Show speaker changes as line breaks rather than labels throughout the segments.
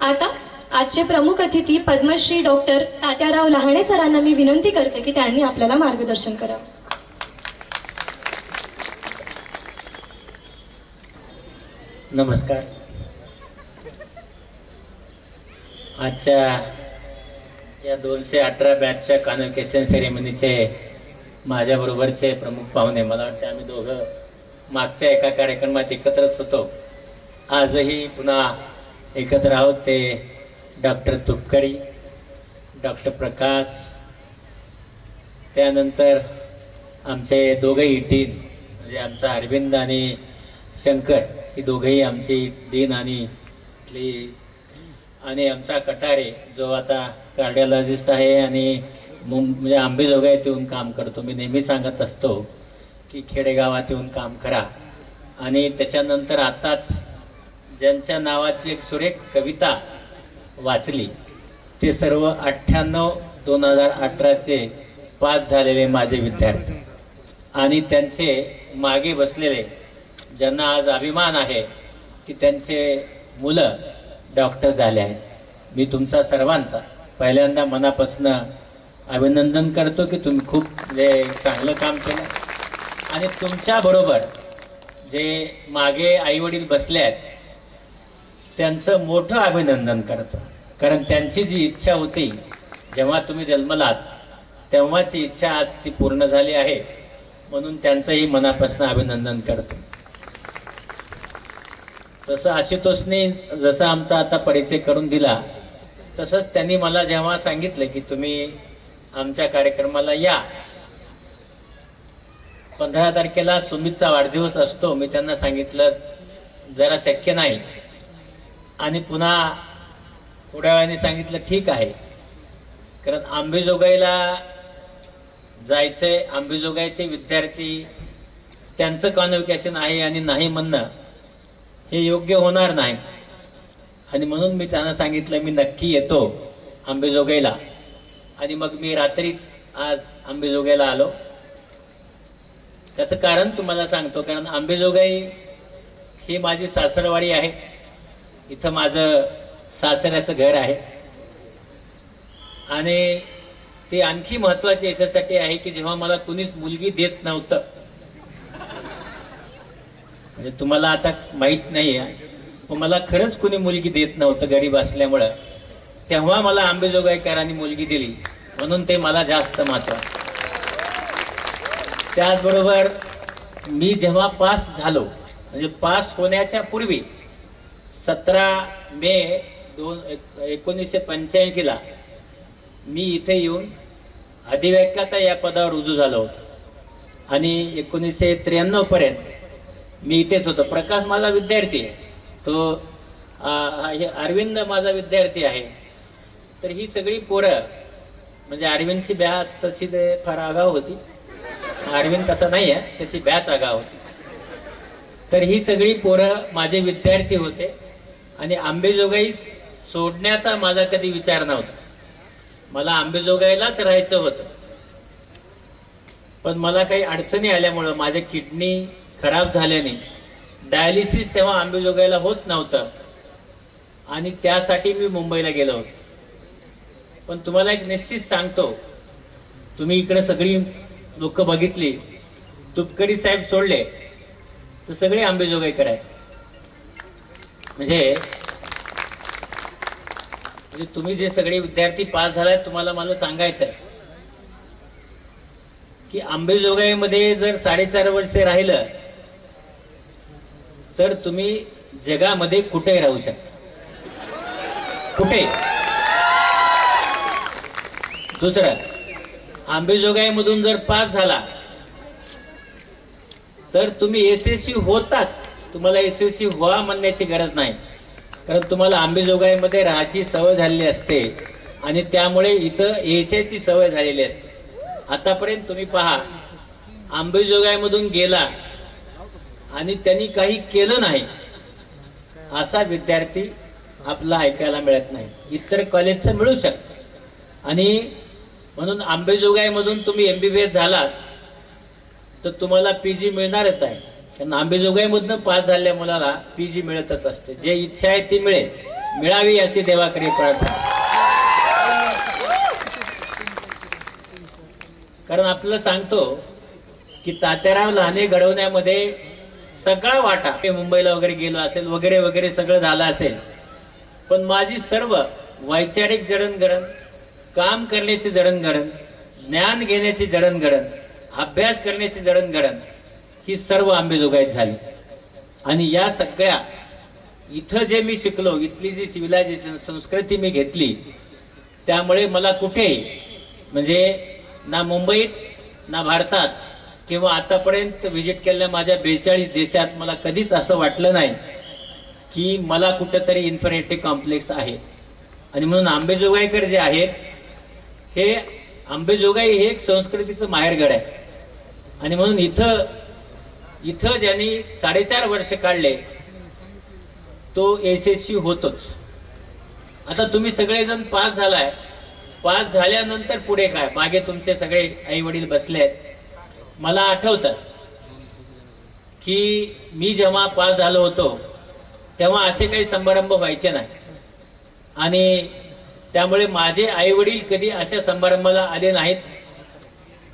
आता आजचे प्रमुख अतिथी पद्मश्री डॉक्टर तात्याराव लहाणे सरांना मी विनंती करते की त्यांनी आपल्याला मार्गदर्शन करावं.
नमस्कार. आजच्या या 218 बॅचच्या कॉन्व्होकेशन सेरेमनीचे माझ्याबरोबरचे प्रमुख पाहुणे, मला वाटते आम्ही दोघं मागच्या एका कार्यक्रमात एकत्रच होतो. आजही पुन्हा एकत्र आहोत. ते डॉक्टर तुपकरी, डॉक्टर प्रकाश, त्यानंतर आमचे दोघंही डीन म्हणजे आमचा अरविंद आणि शंकर, ही दोघंही आमची डीन आणि आमचा कटारे जो आता कार्डिओलॉजिस्ट आहे आणि म्हणजे अंबेजोगाईत येऊन काम करतो. मी नेहमी सांगत असतो की खेडेगावात येऊन काम करा. आणि त्याच्यानंतर आताच ज्यांच्या नावाची एक सुरेख कविता वाचली ते सर्व 98-2018चे पास झालेले माझे विद्यार्थी आणि त्यांचे मागे बसलेले ज्यांना आज अभिमान आहे की त्यांचे मुलं डॉक्टर झाले आहेत. मी तुमचा सर्वांचा पहिल्यांदा मनापासून अभिनंदन करतो की तुम्ही खूप चांगलं काम केलं. आणि तुमच्याबरोबर जे मागे आईवडील बसले आहेत त्यांचं मोठं अभिनंदन करतो. कारण त्यांची जी इच्छा होती जेव्हा तुम्ही जन्मलात तेव्हाची इच्छा आज ती पूर्ण झाली आहे. म्हणून त्यांचंही मनापासून अभिनंदन करतो. तसं आशुतोषने जसा आमचा आता परिचय करून दिला तसंच त्यांनी मला जेव्हा सांगितलं की तुम्ही आमच्या कार्यक्रमाला या, 15 तारखेला सुमितचा वाढदिवस असतो, मी त्यांना सांगितलं जरा शक्य नाही. आणि पुन्हा थोड्या वेळाने सांगितलं ठीक आहे, कारण अंबेजोगाईला जायचंय. अंबेजोगाईचे विद्यार्थी त्यांचं कॉन्व्होकेशन आहे आणि नाही म्हणणं हे योग्य होणार नाही. आणि म्हणून मी त्यांना सांगितलं मी नक्की येतो अंबेजोगाईला. आणि मग मी रात्रीच आज अंबेजोगाईला आलो. त्याचं कारण तुम्हाला सांगतो, कारण अंबेजोगाई ही माझी सासरवाडी आहे. इथं माझं सासऱ्याचं घर आहे. आणि ते आणखी महत्वाचे याच्यासाठी आहे की जेव्हा मला कुणीच मुलगी देत नव्हतं, म्हणजे तुम्हाला आता माहीत नाही आहे, मला खरंच कुणी मुलगी देत नव्हतं गरीब असल्यामुळं, तेव्हा मला अंबेजोगाईकरांनी मुलगी दिली. म्हणून ते मला जास्त महत्त्वाचं. त्याचबरोबर मी जेव्हा पास झालो, म्हणजे पास होण्याच्या पूर्वी 17 मे 1985ला मी इथे येऊन अधिव्याख्याता या पदावर रुजू झालो होतो. आणि 1993 पर्यंत मी इथेच होतो. प्रकाश माझा विद्यार्थी आहे, तो अरविंद माझा विद्यार्थी आहे. तर ही सगळी पोरं, म्हणजे अरविंदची बॅच तशी फार आगाऊ होती, अरविंद तसा नाही आहे, त्याची बॅच आगाऊ होती. तर ही सगळी पोरं माझे विद्यार्थी होते. आणि अंबेजोगाई सोडण्याचा माझा कधी विचार नव्हता. मला अंबेजोगाईलाच राहायचं होतं. पण मला काही अडचणी आल्यामुळं माझे किडनी खराब झाल्याने डायलिसिस तेव्हा अंबेजोगाईला होत नव्हतं आणि त्यासाठी मी मुंबईला गेलो होतो. पण तुम्हाला एक निश्चित सांगतो, तुम्ही इकडे सगळी लोक बघितली, तुपकरी साहेब सोडले तर सगळे अंबेजोगाईकर आहेत. म्हणजे तुम्ही जे सगळे विद्यार्थी पास झालाय, तुम्हाला मला सांगायचं आहे की अंबेजोगाईमध्ये जर 4.5 वर्ष राहिलं तर तुम्ही जगामध्ये कुठेही राहू शकता, कुठे. दुसरं, अंबेजोगाईमधून जर पास झाला तर तुम्ही यशस्वी होताच. तुम्हाला यशस्वी व्हा म्हणण्याची गरज नाही, कारण तुम्हाला अंबेजोगाईमध्ये राहायची सवय झालेली असते आणि त्यामुळे इथं यशाची सवय झालेली असते. आतापर्यंत तुम्ही पहा, अंबेजोगाईमधून गेला आणि त्यांनी काही केलं नाही असा विद्यार्थी आपला ऐकायला मिळत नाही. इतर कॉलेजचं मिळू शकतं. आणि म्हणून अंबेजोगाईमधून तुम्ही MBBS झालात तर तुम्हाला PG मिळणारच आहे. कारण अंबेजोगाईमधून पास झालेल्या मुलाला PG मिळतच असते. जे इच्छा आहे ती मिळेल. मिळावी अशी देवाकडे प्रार्थना. कारण आपल्याला सांगतो की तात्याराव लहाने घडवण्यामध्ये सगळा वाटा, मुंबईला वगैरे गेलो असेल वगैरे वगैरे सगळं झालं असेल, पण माझी सर्व वैचारिक जडणघडण, काम करण्याची जडणघडण, ज्ञान घेण्याची जडणघडण, अभ्यास करण्याची जडणघडण ही सर्व अंबेजोगाईत झाली. आणि या सगळ्या इथं जे मी शिकलो, इथली जी सिव्हिलायझेशन संस्कृती मी घेतली, त्यामुळे मला कुठेही म्हणजे ना मुंबईत ना भारतात किंवा आतापर्यंत व्हिजिट केलेल्या माझ्या 42 देशात मला कधीच असं वाटलं नाही की मला कुठंतरी इन्फेरिटी कॉम्प्लेक्स आहे. आणि म्हणून अंबेजोगाईकर जे आहेत, हे अंबेजोगाई हे एक संस्कृतीचं माहेरघर आहे. आणि म्हणून इथं ज्यांनी 4.5 वर्ष काढले तो यशस्वी होतोच. आता तुम्ही सगळेजण पास झालाय, पास झाल्यानंतर पुढे काय? मागे तुमचे सगळे आई वडील बसले आहेत. मला आठवतं की मी जेव्हा पास झालो होतो तेव्हा असे काही समारंभ व्हायचे नाही, आणि त्यामुळे माझे आई वडील कधी अशा समारंभाला आले नाहीत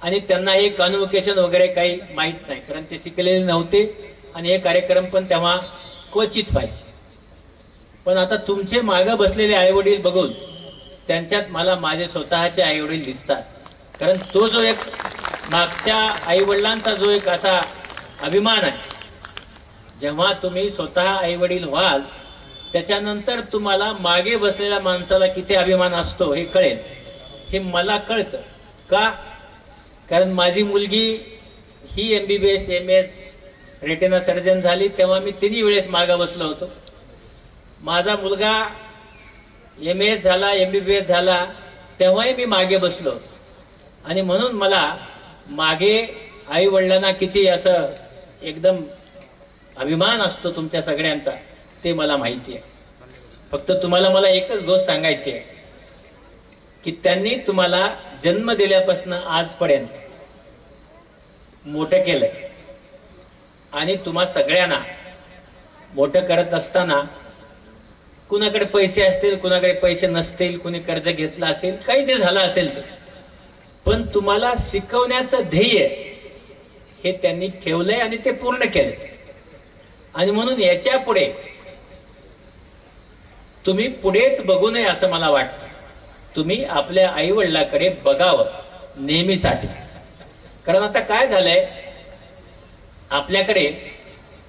आणि त्यांना हे कॉन्व्होकेशन वगैरे काही माहीत नाही, कारण ते शिकलेले नव्हते आणि हे कार्यक्रम पण तेव्हा क्वचित व्हायचे. पण आता तुमचे मागं बसलेले आई वडील बघून त्यांच्यात मला माझे स्वतःचे आई वडील दिसतात. कारण तो जो एक मागच्या आई वडिलांचा जो एक असा अभिमान आहे, जेव्हा तुम्ही स्वतः आई वडील व्हाल त्याच्यानंतर तुम्हाला मागे बसलेल्या माणसाला किती अभिमान असतो हे कळेल. हे मला कळतं का? कारण माझी मुलगी ही MBBS MS रेटिना सर्जन झाली तेव्हा मी 3 वेळेस मागे बसलो होतो. माझा मुलगा MS झाला, MBBS झाला, तेव्हाही मी मागे बसलो. आणि म्हणून मला मागे आई वडिलांना किती असं एकदम अभिमान असतो तुमच्या सगळ्यांचा, ते मला माहिती आहे. फक्त तुम्हाला मला एकच गोष्ट सांगायची आहे की त्यांनी तुम्हाला जन्म दिल्यापासून आजपर्यंत मोठं केलंय. आणि तुम्हा सगळ्यांना मोठं करत असताना कुणाकडे पैसे असतील, कुणाकडे पैसे नसतील, कुणी कर्ज घेतलं असेल, काही जे झालं असेल ते, पण तुम्हाला शिकवण्याचं ध्येय हे त्यांनी ठेवलंय आणि ते पूर्ण केलंय. आणि म्हणून याच्या पुढे तुम्ही पुढेच बघू नये असं मला वाटतं. तुम्ही आपल्या आई वडिलांकडे बघावं नेहमीसाठी. कारण आता काय झालंय, आपल्याकडे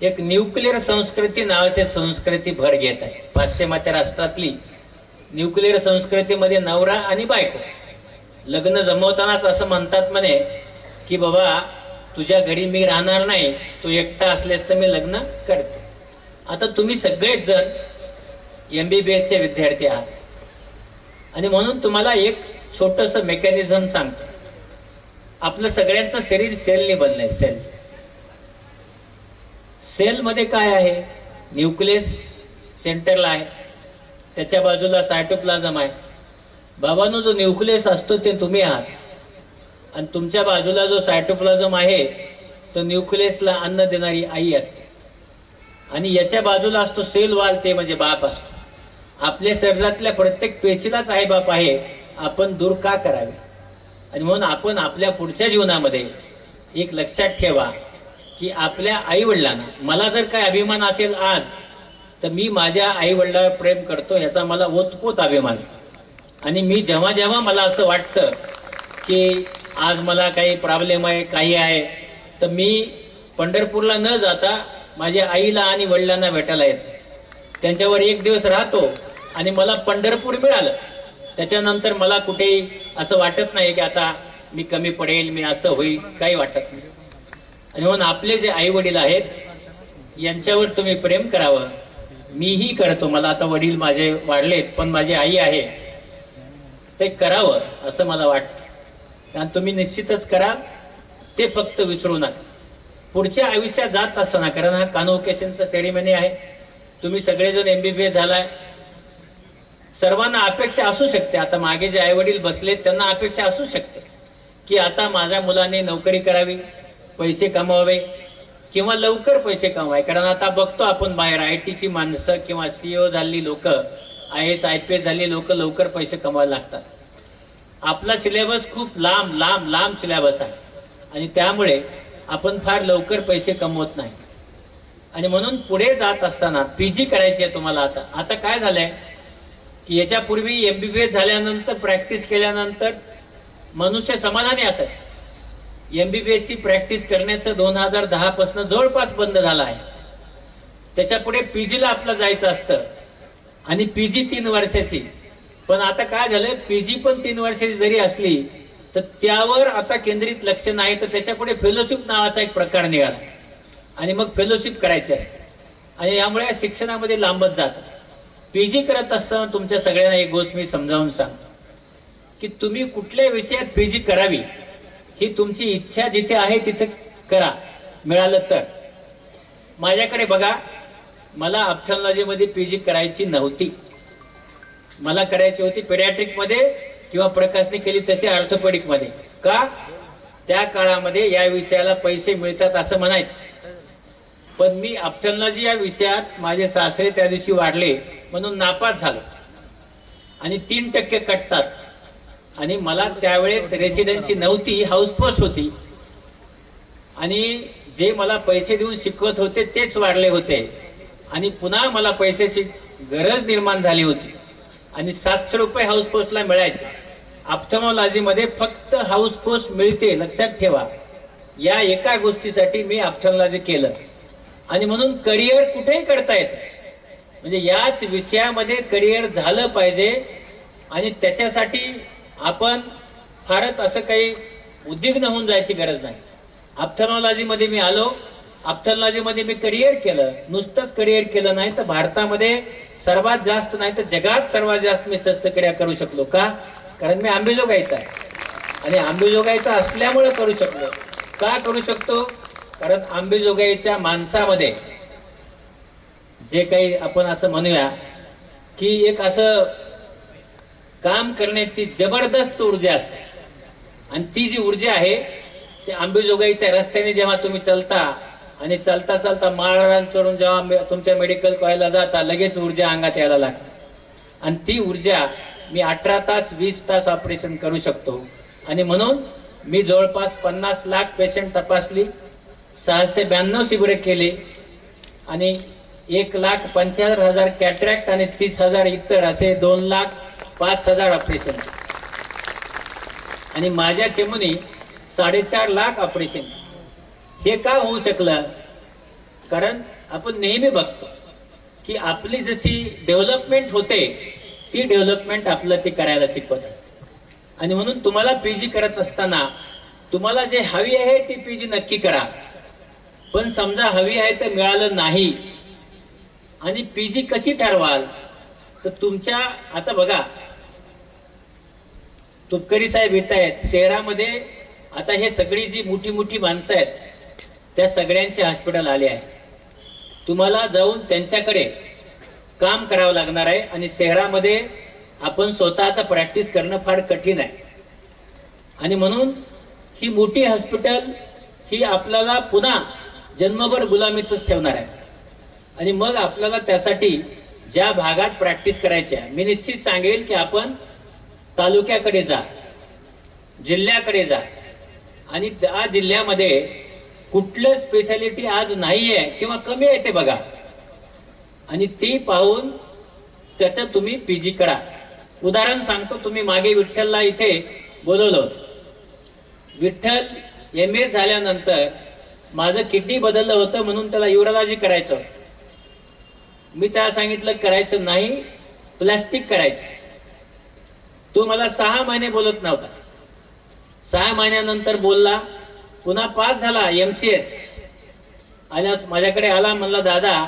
एक न्यूक्लिअर संस्कृती नावाची संस्कृती भर घेत आहे. पाश्चिमात्य राष्ट्रातली न्यूक्लिअर संस्कृतीमध्ये नवरा आणि बायको लग्न जमवतानाच असं म्हणतात म्हणे की बाबा तुझ्या घरी मी राहणार नाही, तू एकटा असलेस तर मी लग्न करते. आता तुम्ही सगळेच जण MBBSचे विद्यार्थी आहात आणि म्हणून तुम्हाला एक छोटंसं मेकॅनिझम सांगतो. आपलं सगळ्यांचं शरीर सेलने बनलंय. सेलमध्ये काय आहे? न्यूक्लियस सेंटरला आहे, त्याच्या बाजूला सायटोप्लाझम आहे. बाबांनो, जो न्यूक्लियस असतो ते तुम्ही आहात आणि तुमच्या बाजूला जो सायटोप्लाझम आहे तो न्यूक्लियसला अन्न देणारी आई असते. आणि याच्या बाजूला असतो सेल वॉल, ते म्हणजे बाप असतो. आपल्या शरीरातल्या प्रत्येक पेशीलाच आई बाप आहे. आपण दूर का करावे? आणि म्हणून आपण आपल्या पुढच्या जीवनामध्ये एक लक्षात ठेवा की आपल्या आई वडिलांना, मला जर काय अभिमान असेल आज, तर मी माझ्या आई वडिलांवर प्रेम करतो ह्याचा मला ओतपोत अभिमान. आणि मी जेव्हा जेव्हा मला असं वाटतं की आज मला काही प्रॉब्लेम आहे, काही आहे, तर मी पंढरपूरला न जाता माझ्या आईला आणि वडिलांना भेटायला येतो. त्यांच्यावर 1 दिवस राहतो आणि मला पंढरपूर मिळालं. त्याच्यानंतर मला कुठेही असं वाटत नाही की आता मी कमी पडेल, मी असं होईल, काही वाटत नाही. आणि म्हणून आपले जे आई वडील आहेत यांच्यावर तुम्ही प्रेम करावं. मीही करतो, मला आता वडील माझे वाढलेत, पण माझी आई आहे, ते करावं असं मला वाटतं. आणि तुम्ही निश्चितच करा, ते फक्त विसरू नका. पुढच्या आयुष्यात जात असताना, कारण हा कॉन्व्होकेशनचा सेरेमनी आहे, तुम्ही सगळेजण MBBS झालाय, सर्वांना अपेक्षा असू शकते. आता मागे जे आई वडील बसलेत त्यांना अपेक्षा असू शकते की आता माझ्या मुलाने नोकरी करावी, पैसे कमवावे किंवा लवकर पैसे कमवावे. कारण आता बघतो आपण बाहेर IT ची माणसं किंवा CEO झालेली लोक IAS IPS झाली लोक लवकर पैसे कमवायला लागतात. आपला सिलेबस खूप लांब लांब लांब सिलेबस आहे आणि त्यामुळे आपण फार लवकर पैसे कमवत नाही. आणि म्हणून पुढे जात असताना PG करायची आहे तुम्हाला. आता काय झालंय की याच्यापूर्वी MBBS झाल्यानंतर प्रॅक्टिस केल्यानंतर मनुष्य समाधानी असत. MBBS ची प्रॅक्टिस करण्याचं 2010 पासून जवळपास बंद झालं आहे. त्याच्या पुढे PG ला आपलं जायचं असतं आणि PG 3 वर्षाची. पण आता काय झालंय, PG पण 3 वर्षाची जरी असली तर त्यावर आता केंद्रित लक्ष नाही, तर त्याच्या पुढे फेलोशिप नावाचा एक प्रकार निघाला आणि मग फेलोशिप करायची असते आणि यामुळे शिक्षणामध्ये लांबत जातं. PG करत असताना तुमच्या सगळ्यांना एक गोष्ट मी समजावून सांगतो की तुम्ही कुठल्या विषयात PG करावी ही तुमची इच्छा जिथे आहे तिथे करा, मिळालं तर. माझ्याकडे बघा, मला ऑप्थॅल्मॉलॉजीमध्ये PG करायची नव्हती. मला करायची होती पेडियाट्रिक मध्ये किंवा प्रकाशने केली तशी ऑर्थोपेडिक मध्ये. का? त्या काळामध्ये या विषयाला पैसे मिळतात असं म्हणायचं. पण मी ऑप्थॅल्मॉलॉजी या विषयात माझे सासरे त्या दिवशी वाढले म्हणून नापास झालो आणि 3% कटतात. आणि मला त्यावेळेस रेसिडेन्सी नव्हती, हाऊस पोस्ट होती आणि जे मला पैसे देऊन शिकवत होते तेच वाढले होते आणि पुन्हा मला पैशाची गरज निर्माण झाली होती आणि 700 रुपये हाऊस पोस्टला मिळायचे. ऑप्थॅल्मॉलॉजीमध्ये फक्त हाऊस पोस्ट मिळते, लक्षात ठेवा. या एका गोष्टीसाठी मी ऑप्थॅल्मॉलॉजी केलं आणि म्हणून करिअर कुठेही करता येतं. म्हणजे याच विषयामध्ये करिअर झालं पाहिजे आणि त्याच्यासाठी आपण फारच असं काही उद्विग्न होऊन जायची गरज नाही. ऑप्थॅल्मॉलॉजीमध्ये मी आलो, ऑप्थॅल्मॉलॉजीमध्ये मी करिअर केलं. नुसतंच करिअर केलं नाही तर भारतामध्ये सर्वात जास्त नाही तर जगात सर्वात जास्त मी शस्त्रक्रिया करू शकलो. का? कारण मी अंबेजोगाईचा आहे आणि अंबेजोगाईचा असल्यामुळे करू शकलो. का करू शकतो? कारण अंबेजोगाईच्या माणसामध्ये जे काही आपण असं म्हणूया की एक असं काम करण्याची जबरदस्त ऊर्जा असते आणि ती जी ऊर्जा आहे ती अंबेजोगाईच्या रस्त्याने जेव्हा तुम्ही चालता आणि चालता चालता माळरान चढून जेव्हा तुमच्या मेडिकल कॉलेजला जाता लगेच ऊर्जा अंगात यायला लागते आणि ती ऊर्जा मी 18 तास 20 तास ऑपरेशन करू शकतो. आणि म्हणून मी जवळपास 50 लाख पेशंट तपासली, 692 शिबिरे केली आणि 1,75,000 कॅटरॅक्ट आणि 30,000 इतर असे 2,05,000 ऑपरेशन आणि माझ्या टीमने 4.5 लाख ऑपरेशन. हे का होऊ शकलं? कारण आपण नेहमी बघतो की आपली जशी डेव्हलपमेंट होते ती डेव्हलपमेंट आपलं ते करायला शिकवत असते. आणि म्हणून तुम्हाला PG करत असताना तुम्हाला जे हवी आहे ती PG नक्की करा. पण समजा हवी आहे तर मिळालं नाही आणि PG कशी ठरवाल? तर तुमच्या आता बघा तुपकरी साहेब येत आहेत शहरामध्ये. आता हे सगळी जी मोठी मोठी माणसं आहेत त्या सगळ्यांचे हॉस्पिटल आले आहे. तुम्हाला जाऊन त्यांच्याकडे काम करावं लागणार आहे आणि शहरामध्ये आपण स्वतःचा प्रॅक्टिस करणं फार कठीण आहे. आणि म्हणून ही मोठी हॉस्पिटल ही आपल्याला पुन्हा जन्मभर गुलामीतच ठेवणार आहे. आणि मग आपल्याला त्यासाठी ज्या भागात प्रॅक्टिस करायची आहे मी निश्चित सांगेल की आपण तालुक्याकडे जा, जिल्ह्याकडे जा आणि त्या जिल्ह्यामध्ये कुठलं स्पेशालिटी आज नाही आहे किंवा कमी आहे ते बघा आणि ती पाहून त्याचं तुम्ही PG करा. उदाहरण सांगतो, तुम्ही मागे विठ्ठलला इथे बोलवलं. विठ्ठल MA झाल्यानंतर माझं किडनी बदललं होतं म्हणून त्याला युरोलॉजी करायचं. मी त्याला सांगितलं करायचं नाही, प्लास्टिक करायचं. तो मला 6 महिने बोलत नव्हता. 6 महिन्यानंतर बोलला, पुन्हा पास झाला MCH आणि माझ्याकडे आला, म्हणला दादा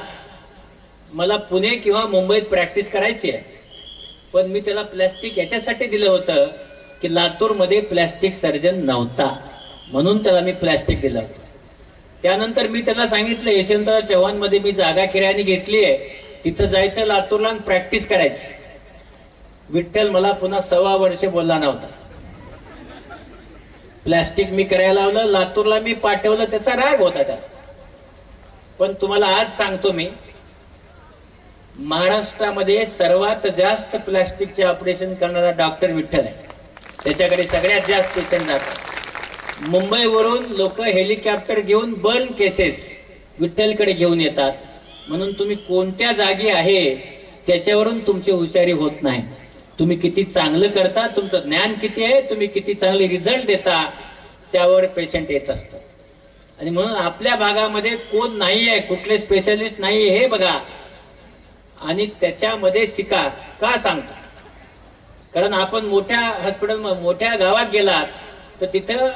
मला पुणे किंवा मुंबईत प्रॅक्टिस करायची आहे. पण मी त्याला प्लास्टिक याच्यासाठी दिलं होतं की लातूरमध्ये प्लास्टिक सर्जन नव्हता म्हणून त्याला मी प्लास्टिक दिलं. त्यानंतर मी त्याला सांगितलं यशवंतराव चव्हाण मध्ये मी जागा किरायाने घेतली आहे, तिथं जायचं लातूरला प्रॅक्टिस करायची. विठ्ठल मला पुन्हा 1.25 वर्ष बोलला नव्हता. प्लास्टिक मी करायला लावलं, लातूरला मी पाठवलं, त्याचा राग होता त्याला. पण तुम्हाला आज सांगतो मी महाराष्ट्रामध्ये सर्वात जास्त प्लास्टिकचे ऑपरेशन करणारा डॉक्टर विठ्ठल आहे. त्याच्याकडे सगळ्यात जास्त पेशंट जातात. मुंबईवरून लोक हेलिकॉप्टर घेऊन बर्न केसेस विठ्ठलकडे घेऊन येतात. म्हणून तुम्ही कोणत्या जागी आहे त्याच्यावरून तुमची हुशारी होत नाही. तुम्ही किती चांगलं करता, तुमचं ज्ञान किती आहे, तुम्ही किती चांगले रिझल्ट देता, त्यावर पेशंट येत असतात. आणि म्हणून आपल्या भागामध्ये कोण नाही आहे, कुठले स्पेशलिस्ट नाही हे बघा आणि त्याच्यामध्ये शिका. का सांगतो? कारण आपण मोठ्या हॉस्पिटल मोठ्या गावात गेलात तर तिथं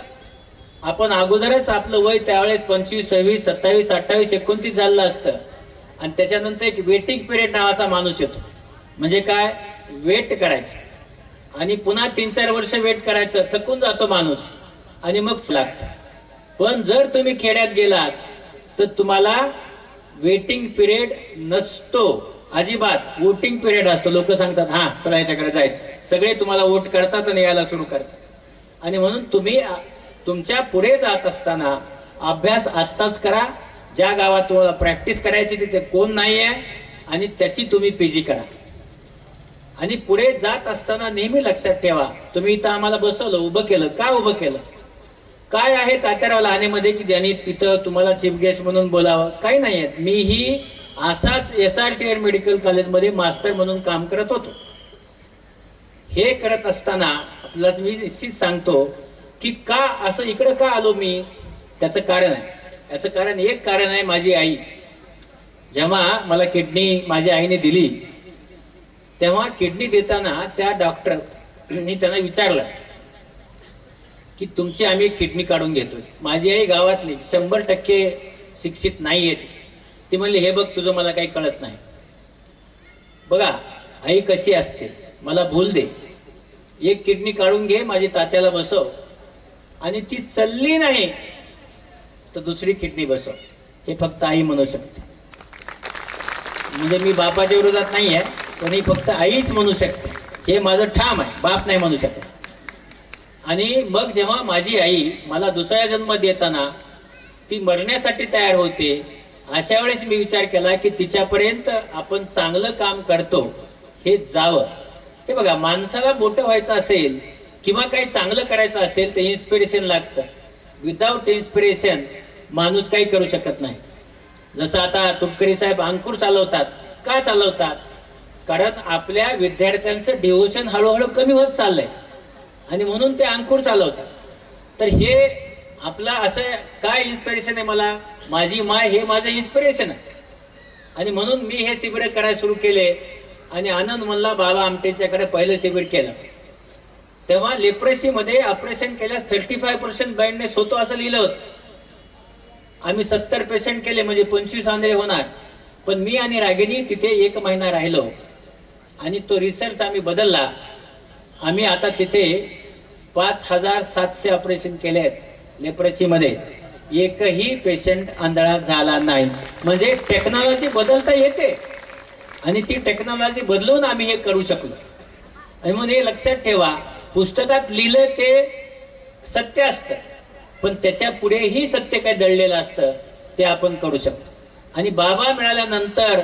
आपण अगोदरच आपलं वय त्यावेळेस 25, 26, 27, 28, 29 झालं असतं आणि त्याच्यानंतर एक वेटिंग पिरियड नावाचा माणूस येतो. म्हणजे काय? वेट करायचं आणि पुन्हा 3-4 वर्ष वेट करायचं, थकून जातो माणूस आणि मग लागतं. पण जर तुम्ही खेड्यात गेलात तर तुम्हाला वेटिंग पिरियड नसतो अजिबात. वोटिंग पिरियड असतो. लोक सांगतात हा चला याच्याकडे जायचं, सगळे तुम्हाला वोट करतात आणि यायला सुरू करतात. आणि म्हणून तुम्ही तुमच्या पुढे जात असताना अभ्यास आत्ताच करा. ज्या गावात तुम्हाला प्रॅक्टिस करायची तिथे कोण नाही आहे आणि त्याची तुम्ही पीजी करा. आणि पुढे जात असताना नेहमी लक्षात ठेवा, तुम्ही इथं आम्हाला बसवलं, उभं केलं. का उभं केलं? काय आहे तात्याराव लहानेमध्ये की ज्यांनी तिथं तुम्हाला चीफ गेस्ट म्हणून बोलावं? काही नाही आहे. मीही असाच SRTR मेडिकल कॉलेजमध्ये मास्टर म्हणून काम करत होतो. हे करत असताना आपल्याला मी निश्चित सांगतो की का असं इकडं का आलो मी, त्याचं कारण आहे. याचं कारण एक कारण आहे, माझी आई. जेव्हा मला किडनी माझ्या आईने दिली तेव्हा किडनी देताना त्या डॉक्टरनी त्यांना विचारलं की तुमची आम्ही किडनी काढून घेतोय. माझी आई गावातली 100% शिक्षित नाही आहे. ती म्हणली हे बघ तुझं मला काही कळत नाही. बघा आई कशी असते, मला भूल दे, एक किडनी काढून घे, माझी तात्याला बसव आणि ती चालली नाही तर दुसरी किडनी बसव. हे फक्त आई म्हणू शकते. म्हणजे मी बापाच्या विरोधात नाही आहे, पण ही फक्त आईच म्हणू शकते. हे माझं ठाम आहे, बाप नाही म्हणू शकत. आणि मग जेव्हा माझी आई मला दुसरा जन्म देताना ती मरण्यासाठी तयार होते, अशा वेळेस मी विचार केला की तिच्यापर्यंत आपण चांगलं काम करतो हे जावं. हे बघा, माणसाला मोठं व्हायचं असेल किंवा काही चांगलं करायचं असेल तर इन्स्पिरेशन लागतं. विदाऊट इन्स्पिरेशन माणूस काही करू शकत नाही. जसं आता तुपकरी साहेब अंकुर चालवतात. का चालवतात? कारण आपल्या विद्यार्थ्यांचं डिव्होशन हळूहळू कमी होत चाललंय आणि म्हणून ते अंकुर चालवतात. तर हे आपला असं काय इन्स्पिरेशन आहे मला? माझी माय हे माझं इन्स्पिरेशन आहे. आणि म्हणून मी हे शिबिर करायला सुरू केले. आणि आनंद म्हणला बाबा आमटेच्याकडे पहिलं शिबिर केलं तेव्हा लेप्रेसीमध्ये ऑपरेशन केल्यास 35% ब्लाइंडनेस होतो असं लिहिलं होतं. आम्ही 70 पेशंट केले म्हणजे 25 आंधळे होणार. पण मी आणि रागिनी तिथे 1 महिना राहिलो आणि तो रिसर्च आम्ही बदलला. आम्ही आता तिथे 5700 ऑपरेशन केले आहेत लेप्रेसीमध्ये. एकही पेशंट आंधळा झाला नाही. म्हणजे टेक्नॉलॉजी बदलता येते आणि ती टेक्नॉलॉजी बदलून आम्ही हे करू शकलो. आणि म्हणून हे लक्षात ठेवा, पुस्तकात लिहिलं ते सत्य असतं पण त्याच्या पुढेही सत्य काय दडलेलं असतं ते आपण करू शकतो. आणि बाबा मिळाल्यानंतर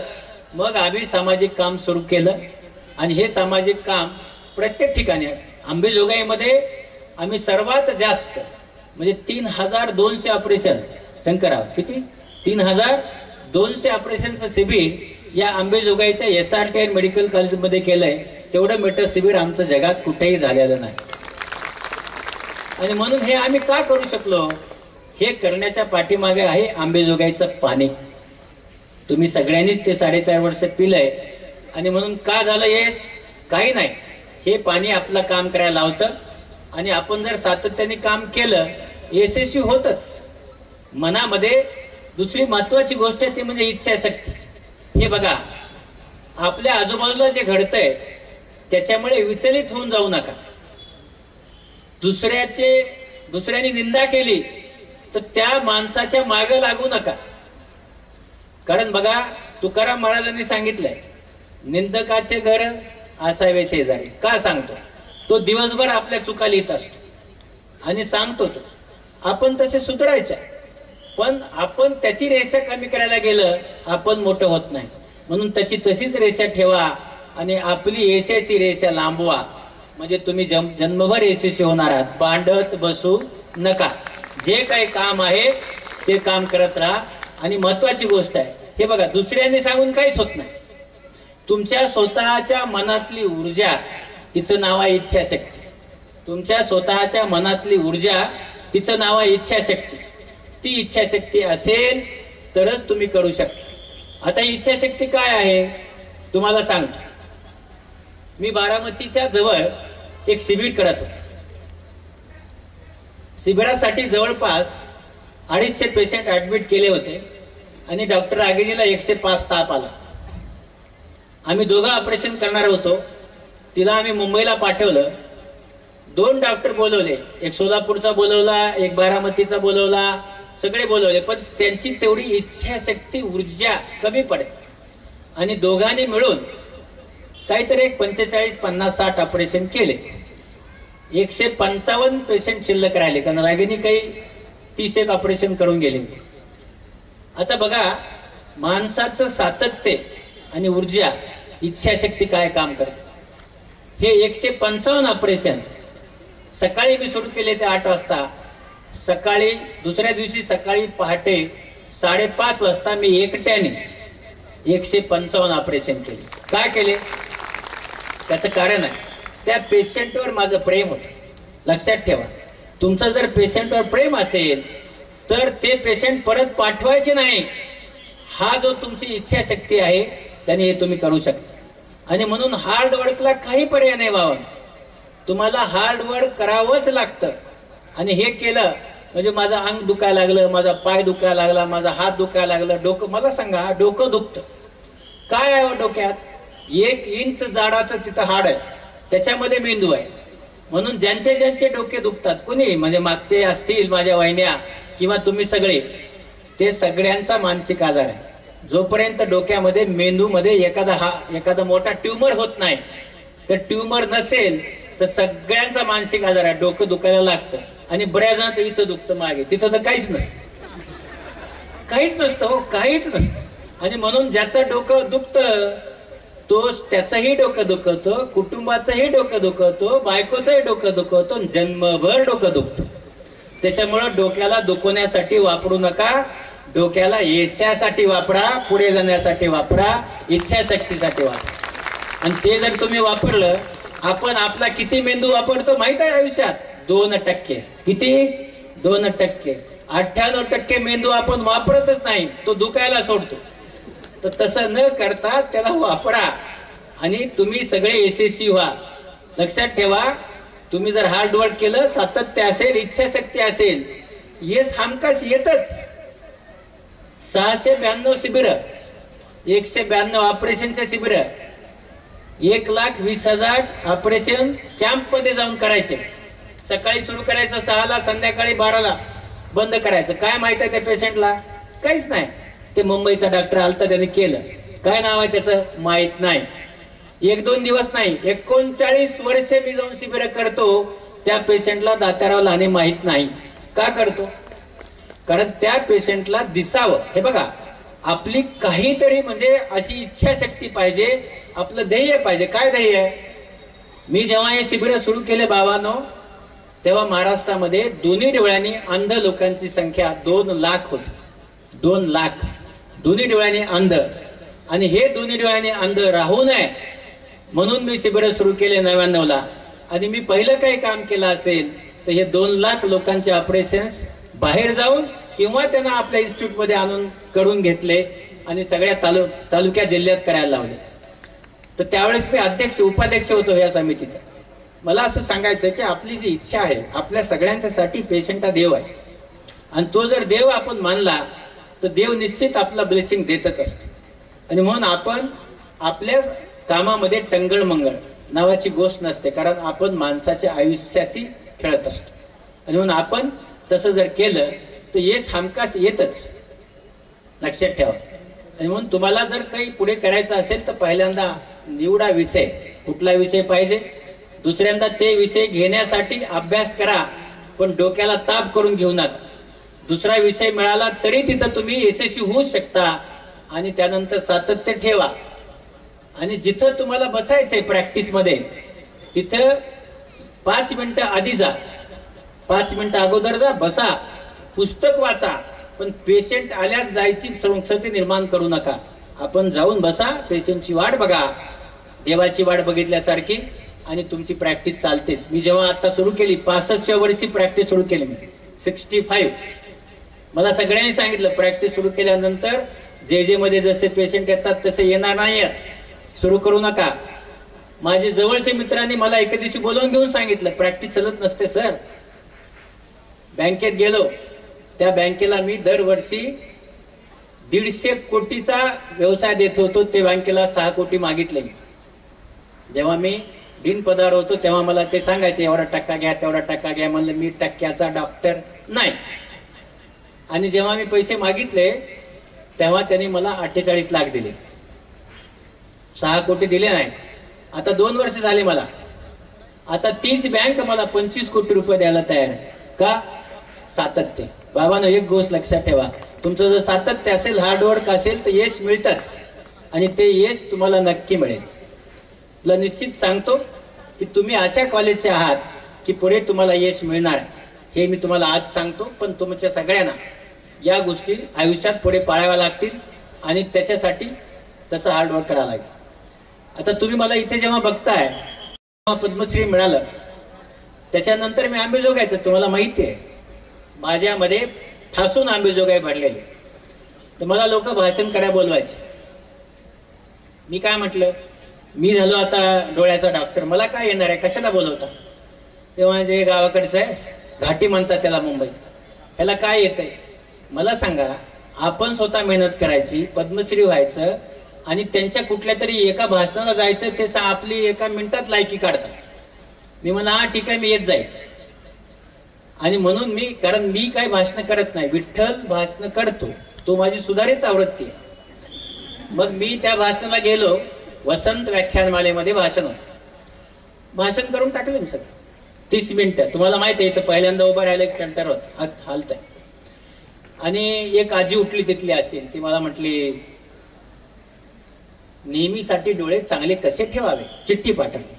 मग आम्ही सामाजिक काम सुरू केलं आणि हे सामाजिक काम प्रत्येक ठिकाणी अंबेजोगाईमध्ये आम्ही सर्वात जास्त म्हणजे 3200 ऑपरेशन, शंकरराव किती 3200 ऑपरेशनचं शिबिर या अंबेजोगाईच्या SRTR मेडिकल कॉलेजमध्ये केलंय. तेवढं मोठं शिबिर आमचं जगात कुठेही झालेलं नाही. आणि म्हणून हे आम्ही का करू शकलो? हे करण्याच्या पाठीमागे आहे अंबेजोगाईचं पाणी. तुम्ही सगळ्यांनीच ते 4.5 वर्ष पिलंय आणि म्हणून का झालं हे? काही नाही, हे पाणी आपलं काम करायला लावतं आणि आपण जर सातत्याने काम केलं यशस्वी होतच. मनामध्ये दुसरी महत्वाची गोष्ट आहे ती म्हणजे इच्छाशक्ती. हे बघा, आपल्या आजूबाजूला जे घडतंय त्याच्यामुळे विचलित होऊन जाऊ नका. दुसऱ्याने निंदा केली तर त्या माणसाच्या मागे लागू नका. कारण बघा, तुकाराम महाराजांनी सांगितलंय निंदकाचे घर असावे शेजारी. का सांगतो? तो दिवसभर आपल्या चुका लिहित असतो आणि सांगतो तो आपण तसे सुधारायच्या. पण आपण त्याची रेषा कमी करायला गेलं आपण मोठं होत नाही. म्हणून त्याची तशीच रेषा ठेवा आणि आपली यशाची रेषा लांबवा, म्हणजे तुम्ही जन्मभर यशस्वी होणार आहात. भांडत बसू नका. जे काही काम आहे ते काम करत राहा. आणि महत्वाची गोष्ट आहे, हे बघा, दुसऱ्यांनी सांगून काहीच होत नाही. तुमच्या स्वतःच्या मनातली ऊर्जा, तिचं नाव आहे इच्छाशक्ती. तुमच्या स्वतःच्या मनातली ऊर्जा, तिचं नाव आहे इच्छाशक्ती. ती इच्छाशक्ती असेल तरच तुम्ही करू शकता. आता इच्छाशक्ती काय आहे तुम्हाला सांगतो. मी बारामतीच्या जवळ एक शिबिर करत होतो. शिबिरासाठी जवळपास 250 पेशंट ऍडमिट केले होते आणि डॉक्टर आगेजीला 105 ताप आला. आम्ही दोघं ऑपरेशन करणार होतो. तिला आम्ही मुंबईला पाठवलं. 2 डॉक्टर बोलवले, एक सोलापूरचा बोलवला, एक बारामतीचा बोलवला, सगळे बोलवले. पण त्यांची तेवढी इच्छाशक्ती, ऊर्जा कमी पडे आणि दोघांनी मिळून काहीतरी एक 45, 50, 60 ऑपरेशन केले. 155 पेशंट शिल्लक राहिले, कारण रागेनी काही 30 ऑपरेशन करून गेले. आता बघा, माणसाचं सातत्य आणि ऊर्जा, इच्छाशक्ती काय काम करते. हे 155 ऑपरेशन सकाळी मी सुरू केले ते 8 वाजता. सकाळी दुसऱ्या दिवशी सकाळी पहाटे 5:30 वाजता मी एकट्याने 155 ऑपरेशन केले. काय केले त्याचं कारण आहे, त्या पेशंटवर माझं प्रेम होतं. लक्षात ठेवा, तुमचं जर पेशंटवर प्रेम असेल तर ते पेशंट परत पाठवायचे नाही. हा जो तुमची इच्छाशक्ती आहे त्याने हे तुम्ही करू शकता. आणि म्हणून हार्ड वर्कला काही पर्याय नाही बाबा. तुम्हाला हार्ड वर्क करावंच लागतं. आणि हे केलं म्हणजे माझं अंग दुखायला लागलं, माझा पाय दुखायला लागला, माझा हात दुखायला लागला, डोकं, मला सांगा डोकं दुखतं काय आहे डोक्यात? 1 इंच जाडाचं तिथं हाड आहे, त्याच्यामध्ये मेंदू आहे. म्हणून ज्यांचे ज्यांचे डोके दुखतात, कुणी म्हणजे मागचे असतील माझ्या वहिन्या किंवा तुम्ही सगळे, ते सगळ्यांचा मानसिक आजार आहे. जोपर्यंत डोक्यामध्ये मेंदूमध्ये एखादा मोठा ट्यूमर होत नाही, तर ट्यूमर नसेल तर सगळ्यांचा मानसिक आजार आहे. डोकं दुखायला लागतं आणि बऱ्याच जणांचं इथं दुखतं मागे, तिथं तर काहीच नसतं, काहीच नसतं हो, काहीच नसतं. आणि म्हणून ज्याचं डोकं दुखतं तो त्याचंही डोकं दुखवतो, कुटुंबाचंही डोकं दुखवतो, बायकोचंही डोकं दुखवतो, जन्मभर डोकं दुखतं. त्याच्यामुळं डोक्याला दुखवण्यासाठी वापरू नका, डोक्याला यशासाठी वापरा, पुढे जाण्यासाठी वापरा, इच्छाशक्तीसाठी वापरा. आणि ते जर तुम्ही वापरलं, आपण आपला किती मेंदू वापरतो माहित आहे आयुष्यात? 2%. किती? 2%. 98% मेंदू आपण वापरतच नाही, तो दुखायला सोडतो. तर तसं न करता त्याला वापरा आणि तुम्ही सगळे यशस्वी व्हा. लक्षात ठेवा, तुम्ही जर हार्ड वर्क केलं, सातत्य असेल, इच्छाशक्ती असेल, यश हमखास येतच. 692 शिबिर, 192 ऑपरेशनचे शिबिर, 1,20,000 ऑपरेशन कॅम्प मध्ये जाऊन करायचे. सकाळी सुरू करायचं 6ला, संध्याकाळी 12ला बंद करायचं. काय माहित आहे त्या पेशंटला? काहीच नाही. ते मुंबईचा डॉक्टर आलता, त्याने केलं. काय नाव आहे त्याचं माहित नाही. 1-2 दिवस नाही, 39 वर्षे मी जाऊन शिबिर करतो, त्या पेशंटला दाताराव लहाने माहित नाही. का करतो? कारण त्या पेशंटला दिसावं. हे बघा, आपली काहीतरी म्हणजे अशी इच्छाशक्ती पाहिजे, आपलं ध्येय पाहिजे. काय ध्येय आहे? मी जेव्हा हे शिबिर सुरू केले बाबांनो, तेव्हा महाराष्ट्रामध्ये दोन्ही डोळ्यांनी अंध लोकांची संख्या 2 लाख होती. 2 लाख दोन्ही डोळ्यांनी अंध. आणि हे दोन्ही डोळ्यांनी अंध राहू नये म्हणून मी शिबिर सुरू केले 99ला. आणि मी पहिलं काही काम केलं असेल तर हे 2 लाख लोकांचे ऑपरेशन्स बाहेर जाऊन किंवा त्यांना आपल्या इन्स्टिट्यूट मध्ये आणून करून घेतले आणि सगळ्या तालुक्या जिल्ह्यात करायला लावले. तर त्यावेळेस मी अध्यक्ष उपाध्यक्ष होतो या समितीचा. मला असं सांगायचं की आपली जी इच्छा आहे, आपल्या सगळ्यांच्यासाठी पेशंट हा देव आहे. आणि तो जर देव आपण मानला तर देव निश्चित आपला ब्लेसिंग देतच असतो. आणि म्हणून आपण आपल्या कामामध्ये टंगळ मंगळ नावाची गोष्ट नसते, कारण आपण माणसाच्या आयुष्याशी खेळत असतो. आणि म्हणून आपण तसं जर केलं तर यश हमखास येतच. लक्षात ठेवा. आणि म्हणून तुम्हाला जर काही पुढे करायचं असेल तर पहिल्यांदा निवडा विषय, कुठला विषय पाहिजे. दुसऱ्यांदा ते विषय घेण्यासाठी अभ्यास करा, पण डोक्याला ताप करून घेऊ नका. दुसरा विषय मिळाला तरी तिथं तुम्ही यशस्वी होऊ शकता. आणि त्यानंतर सातत्य ठेवा. आणि जिथं तुम्हाला बसायचंय प्रॅक्टिसमध्ये तिथं 5 मिनिटं आधी जा, 5 मिनिटं अगोदर जा, बसा, पुस्तक वाचा, पण पेशंट आल्यास जायची संस्कृती निर्माण करू नका. आपण जाऊन बसा, पेशंटची वाट बघा, देवाची वाट बघितल्यासारखी, आणि तुमची प्रॅक्टिस चालतेच. मी जेव्हा आता सुरू केली 65व्या वर्षी प्रॅक्टिस सुरू केली मी 65. मला सगळ्यांनी सांगितलं प्रॅक्टिस सुरू केल्यानंतर जे मध्ये जसे पेशंट येतात तसे येणार नाहीत, सुरू करू नका. माझे जवळचे मित्रांनी मला एके दिवशी बोलवून घेऊन सांगितलं प्रॅक्टिस चालत नसते सर. बँकेत गेलो, त्या बँकेला मी दरवर्षी 150 कोटीचा व्यवसाय देत होतो, ते बँकेला 6 कोटी मागितले. जेव्हा मी बिनपदार होतो तेव्हा मला ते सांगायचे एवढा टक्का घ्या, तेवढा टक्का घ्या. म्हणलं मी टक्क्याचा डॉक्टर नाही. आणि जेव्हा मी पैसे मागितले तेव्हा त्यांनी मला 48 लाख दिले, 6 कोटी दिले नाही. आता 2 वर्ष झाले मला. आता तीच बँक मला 25 कोटी रुपये द्यायला तयार आहे. का? सातत्य. बाबांनो, एक गोष्ट लक्षात ठेवा, तुमचं जर सातत्य असेल, हार्डवर्क असेल, तर यश मिळतंच. आणि ते यश तुम्हाला नक्की मिळेल. तुला निश्चित सांगतो की तुम्ही अशा कॉलेजचे आहात की पुढे तुम्हाला यश मिळणार, हे मी तुम्हाला आज सांगतो. पण तुमच्या सगळ्यांना या गोष्टी आयुष्यात पुढे पाळाव्या लागतील आणि त्याच्यासाठी तसं हार्डवर्क करावं लागेल. आता तुम्ही मला इथे जेव्हा बघताय, जेव्हा पद्मश्री मिळालं त्याच्यानंतर मी आंबेजोगाईचं, तुम्हाला माहिती आहे माझ्यामध्ये ठासून आंबेजोगाई भरलेली. तर मला लोक भाषण करायला बोलवायचे. मी काय म्हटलं, मी झालो आता डोळ्याचा डॉक्टर, मला काय येणार आहे, कशाला बोलवता. तेव्हा जे गावाकडचं आहे, घाटी म्हणतात त्याला मुंबई, त्याला काय येतंय मला सांगा. आपण स्वतः मेहनत करायची, पद्मश्री व्हायचं आणि त्यांच्या कुठल्या तरी एका भाषणाला जायचं, ते आपली एका मिनिटात लायकी काढतात. मी म्हणा हा ठीक आहे, मी येत जाईल. आणि म्हणून मी, कारण मी काय भाषण करत नाही, विठ्ठल भाषण करतो, तो माझी सुधारित आवृत्ती आहे. मग मी त्या भाषणाला गेलो, वसंत व्याख्यानमालेमध्ये भाषण होतं. भाषण करून टाकलं मी सगळं 30 मिनिटं. तुम्हाला माहिती आहे, इथं पहिल्यांदा उभं राहिलं एक कंटर होत हालत आहे. आणि एक आजी उठली तिथली असेल, ती मला म्हटली नेहमीसाठी डोळे चांगले कसे ठेवावे, चिठ्ठी पाठवली.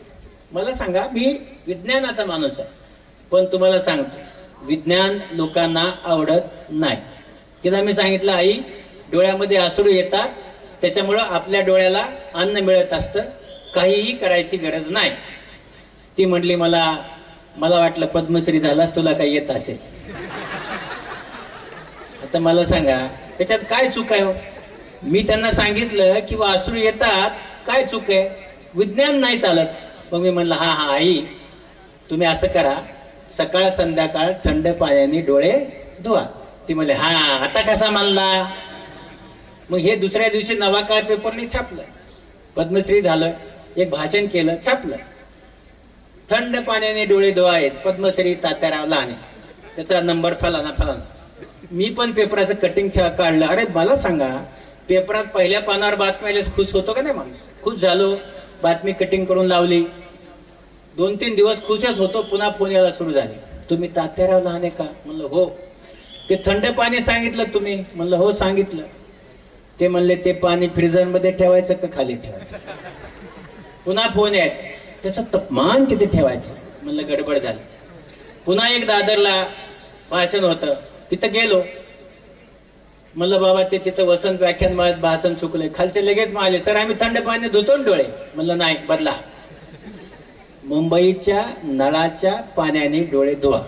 मला सांगा, मी विज्ञानाचा माणूस आहे, पण तुम्हाला सांगतो विज्ञान लोकांना आवडत नाही. तिला मी सांगितलं आई, डोळ्यामध्ये अश्रू येतात, त्याच्यामुळं आपल्या डोळ्याला अन्न मिळत असतं, काहीही करायची गरज नाही. ती म्हटली मला वाटलं पद्मश्री झालास, तुला काही येत असेल. आता मला सांगा त्याच्यात काय चूक आहे हो. मी त्यांना सांगितलं की अश्रू येतात, काय चूक आहे, विज्ञान नाही चालत. मग मी म्हणलं हा आई, तुम्ही असं करा, सकाळ संध्याकाळ थंड पाण्याने डोळे धुवा. ती म्हणले हा, आता कसा मानला. मग हे दुसऱ्या दिवशी नवाकाळ पेपरने छापलं, पद्मश्री झालं, एक भाषण केलं, छापलं. थंड पाण्याने डोळे धुवायत, पद्मश्री तात्याराव लहाने, त्याचा नंबर फलाना फलाना. मी पण पेपराचं कटिंग काढलं. अरे मला सांगा, पेपरात पहिल्या पानावर बातम्या खुश होतो का नाही माणूस. खुश झालो, बातमी कटिंग करून लावली. 2-3 दिवस खुशच होतो. पुन्हा फोन यायला सुरू झाले, तुम्ही तात्याराव लहाने का. म्हणलं हो. ते थंड पाणी सांगितलं तुम्ही. म्हणलं हो सांगितलं. ते म्हणले ते पाणी फ्रीजर मध्ये ठेवायचं का खाली ठेवायचं. पुन्हा फोन यायचा, त्याचं तापमान किती ठेवायचं. म्हणलं गडबड झाली. पुन्हा एक दादरला भाषण होतं, तिथं गेलो. म्हणलं बाबा ते तिथं वसंत व्याख्यान भाषण चुकले. खालचे लगेच मारले, तर आम्ही थंड पाणी धुतो डोळे. म्हणलं नाही, बदला, मुंबईच्या नळाच्या पाण्याने डोळे धुवा.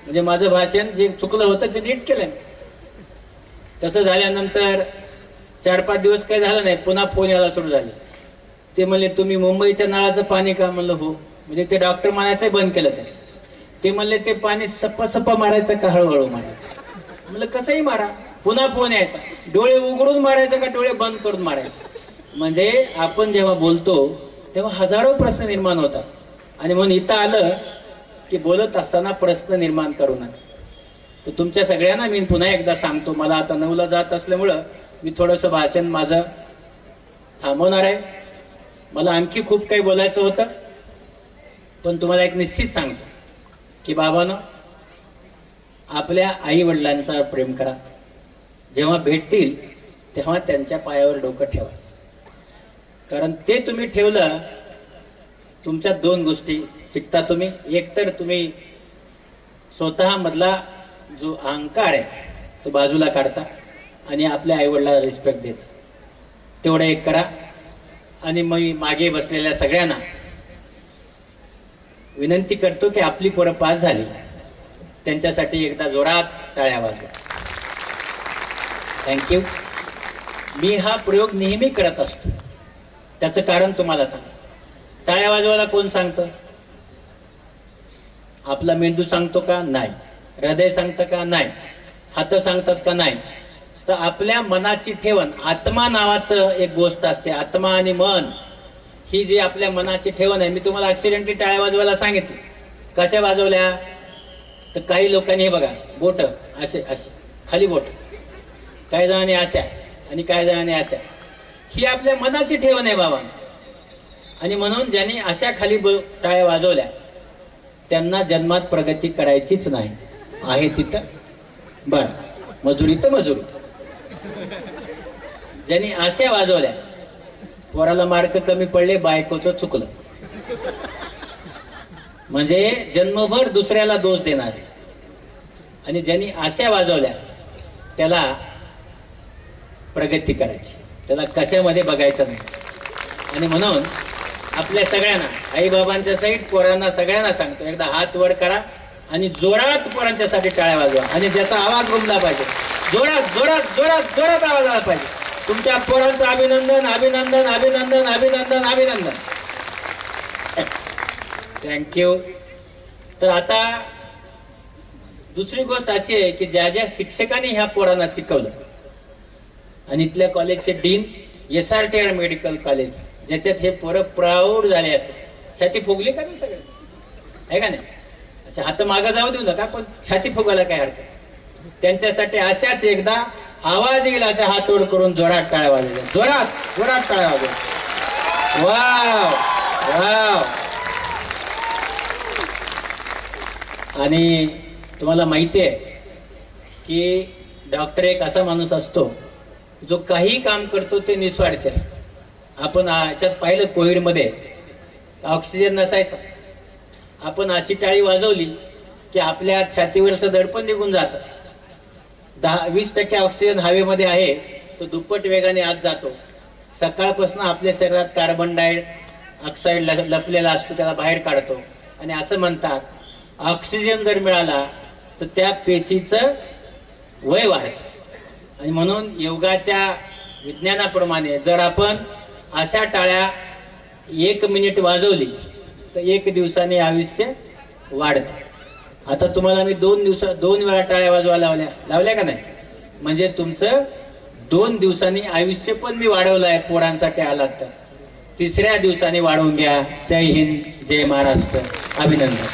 म्हणजे माझं भाषण जे चुकलं होतं ते नीट केलं. तसं झाल्यानंतर 4-5 दिवस काही झालं नाही, पुन्हा फोन यायला सुरू झाले. ते म्हणले तुम्ही मुंबईच्या नळाचं पाणी का. म्हणलं हो. म्हणजे ते डॉक्टर मारायचं बंद केलं. ते म्हणले ते पाणी सप्पा मारायचं का हळूहळू मारायचं. म्हणलं कसंही मारा. पुन्हा फोन यायचा, डोळे उघडून मारायचं का डोळे बंद करून मारायचं. म्हणजे आपण जेव्हा बोलतो तेव्हा हजारो प्रश्न निर्माण होतात. आणि म्हणून इथं आलं की बोलत असताना प्रश्न निर्माण करू नका. तर तुमच्या सगळ्यांना मी पुन्हा एकदा सांगतो, मला आता 9ला जात असल्यामुळं मी थोडंसं भाषण माझं थांबवणार आहे. मला आणखी खूप काही बोलायचं होतं, पण तुम्हाला एक निश्चित सांगतो की बाबांनो, आपल्या आई वडिलांचा प्रेम करा. जेव्हा भेटतील तेव्हा त्यांच्या पायावर डोकं ठेवा. कारण ते तुम्ही ठेवलं, तुमच्या दोन गोष्टी शिकता तुम्ही. एक तर तुम्ही स्वतः मधला जो अहंकार आहे तो बाजूला काढता आणि आपल्या आईवडिलांना रिस्पेक्ट देता. तेवढं एक करा. आणि मी मागे बसलेल्या सगळ्यांना विनंती करतो की आपली पोरं पास झाली, त्यांच्यासाठी एकदा जोरात टाळ्या वाजवा. थँक्यू. मी हा प्रयोग नेहमी करत असतो. त्याचं कारण तुम्हाला सांगतो. टाळ्या वाजवायला कोण सांगतं? आपला मेंदू सांगतो का? नाही. हृदय सांगतं का? नाही. हात सांगतात का? नाही. तर आपल्या मनाची ठेवण, आत्मा नावाचं एक गोष्ट असते. आत्मा आणि मन ही जी आपल्या मनाची ठेवण आहे. मी तुम्हाला ऍक्सिडेंटली टाळ्या वाजवायला सांगितली. कशा वाजवल्या? तर काही लोकांनी हे बघा, बोट असे असे खाली बोट, काही जणांनी अशा आणि काही जणांनी अशा. ही आपल्या मनाची ठेवण आहे बाबा. आणि म्हणून ज्यांनी अशा खाली टाळ्या वाजवल्या त्यांना जन्मात प्रगती करायचीच नाही. आहे तिथं बर, मजुरी तर मजुरी. ज्यांनी अशा वाजवल्या, पोराला मार्क कमी पडले, बायकोचं चुकलं, म्हणजे जन्मभर दुसऱ्याला दोष देणार. आणि ज्यांनी अशा वाजवल्या त्याला प्रगती करायची, त्याला कशामध्ये बघायचं नाही. आणि म्हणून आपल्या सगळ्यांना, आई बाबांच्या सहित पोरांना सगळ्यांना सांगतो, एकदा हात वर करा आणि जोरात पोरांच्यासाठी टाळ्या वाजवा. आणि ज्याचा आवाज घुमला पाहिजे, जोरात जोरात जोरात जोरात आवाज आला पाहिजे. तुमच्या पोरांचं अभिनंदन अभिनंदन अभिनंदन अभिनंदन अभिनंदन. थँक्यू. तर आता दुसरी गोष्ट अशी आहे की ज्या ज्या शिक्षकांनी ह्या पोरांना शिकवलं, आणि इथल्या कॉलेजचे डीन, SRT मेडिकल कॉलेज, ज्याच्यात हे पोरं प्राऊड झाले असते. छाती फुगली का नाही सगळं? आहे का नाही? अच्छा, हात मागं जाऊ देऊ नका, पण छाती फुगायला काय हरकत. त्यांच्यासाठी अशाच एकदा आवाज येईल असा हात वर करून जोरात टाळ्या वाजवल्या. जोरात जोरात टाळ्या वाजवल्या. Wow wow. आणि तुम्हाला माहिती आहे की डॉक्टर एक असा माणूस असतो जो काही काम करतो ते निस्वार्थ. आपण याच्यात पाहिलं, कोविडमध्ये ऑक्सिजन नसायचा. आपण अशी टाळी वाजवली की आपल्या छातीवरचं दडपण निघून जातं. 10-20% ऑक्सिजन हवेमध्ये आहे, तो दुप्पट वेगाने आत जातो. सकाळपासून आपल्या शरीरात कार्बन डायऑक्साईड लपलेला असतो, त्याला बाहेर काढतो. आणि असं म्हणतात, ऑक्सिजन जर मिळाला तर त्या पेशीचं वय वाढतं. आणि म्हणून योगाच्या विज्ञानाप्रमाणे जर आपण अशा टाळ्या 1 मिनिट वाजवली तर 1 दिवसाने आयुष्य वाढतं. आता तुम्हाला मी 2 वेळा टाळ्या वाजवायला लावल्या का नाही? म्हणजे तुमचं 2 दिवसांनी आयुष्य पण मी वाढवलं आहे. पोरांसाठी आलात तर 3ऱ्या दिवसाने वाढवून घ्या. जय हिंद, जय महाराष्ट्र. अभिनंदन.